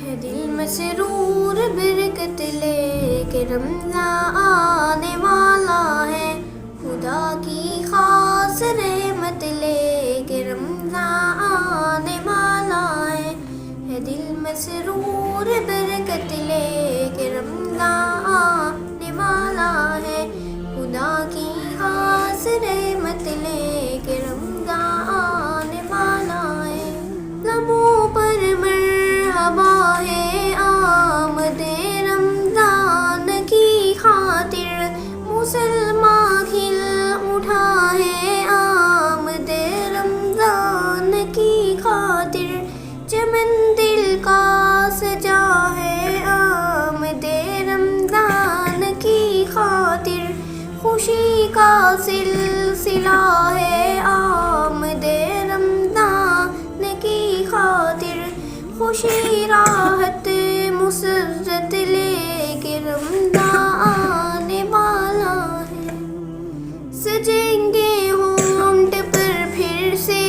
ہے دل مسرور برکت لے کے رمضان آنے والا ہے، خدا کی خاص رحمت لے کے رمضان آنے والا ہے دل مسرور برکت لے کے رمضان آنے والا ہے، خدا کی خاص رحمت لے کے رمضان آنے والا ہے۔ لبوں پر مرحبا ہے آمد رمضان کی خاطر، مسلمان کھل اٹھا ہے آمد رمضان کی خاطر، چمن دل کا سجا ہے آمد رمضان کی خاطر، خوشی کا سلسلہ ہے آمد رمضان کی خاطر، خوشی راحت مسرت لے کے رمضان آنے والا ہے۔ سجیں گے ہونٹ پر پھر سے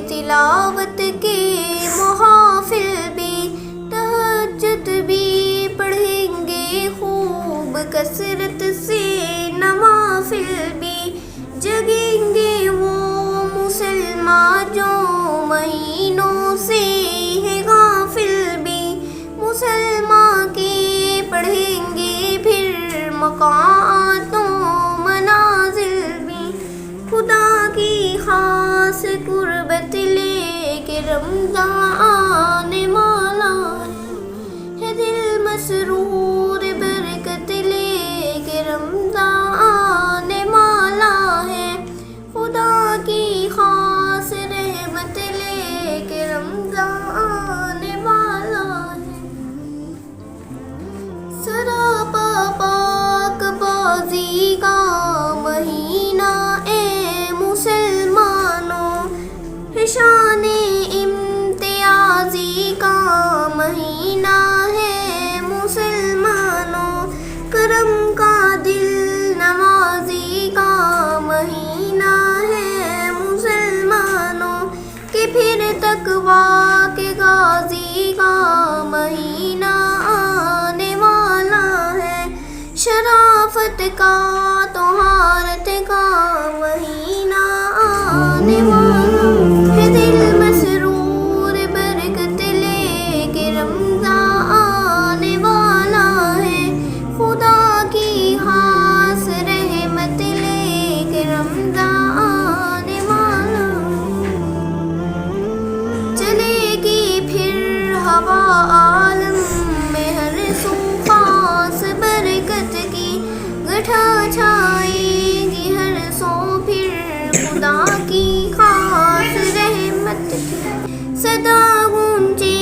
تلاوت کے محافل بھی، تہجد بھی پڑھیں گے خوب کثرت سے نوافل بھی، جگیں گے وہ مسلمان جو مہینوں سے ہے غافل بھی، مسلمان کے پڑھیں گے پھر مقامات و منازل بھی، خدا کی خاص قربت لے کے رمضان آنے والا ہے دل مسرور برکت لے کے رمضان آنے والا ہے، خدا کی خاص رحمت لے کے رمضان آنے والا ہے۔ سراپا پاک بازی کا مہینہ اے مسلمانوں، شان امتیازی کا مہینہ ہے مسلمانوں، کرم کا دل نوازی کا مہینہ ہے مسلمانوں، کہ پھر تقویٰ کے غازی کا مہینہ آنے والا ہے، شرافت کا طہارت کا مہینہ آنے والا ہے دل مسرور برکت لے کے رمضان آنے والا ہے، خدا کی خاص رحمت لے کے رمضان آنے والا ہے۔ چلے گی پھر ہوا عالم میں ہر سو خاص برکت کی، گٹھا چھائے گی ہر سو پھر خدا کی خاص رحمت کی، صدا گونجے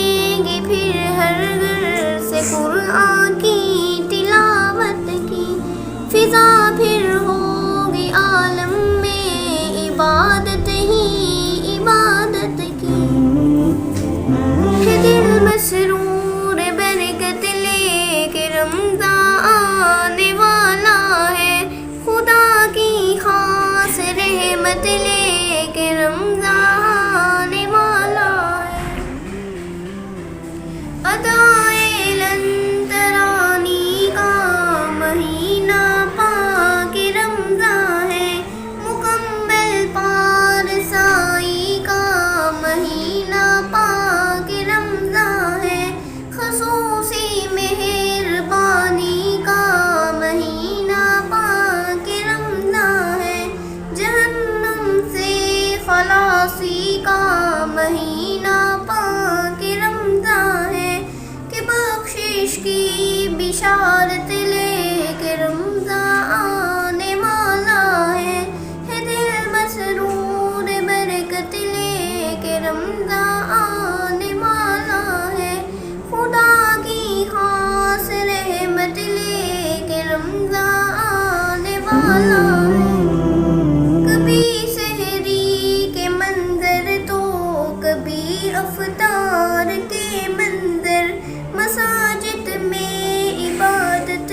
گی پھر ہر گھر سے قرآن کی تلاوت کی، فضا پھر ہوگی عالم میں عبادت ہی عبادت کی، ہے دل مسرور برکت لے کے رمضان آنے والا ہے، خدا کی خاص رحمت لے کے رمضان آنے والا ہے۔ ادائے لن ترانی کا مہینہ پاک رمضان ہے، مکمل پارسائی کا مہینہ پاک رمضان ہے، خصوصی مہربانی کا مہینہ پاک رمضان ہے، جہنم سے خلاصی کا مہینہ پاک رمضان ہے، کہ بخشش کی بشارت لے کے رمضان آنے والا ہے دل مسرور برکت لے کے رمضان آنے والا ہے، خدا کی خاص رحمت لے کے رمضان آنے والا ہے۔ کبھی سحری کے منظر تو کبھی افطار کے منظر، مساجد میں عبادت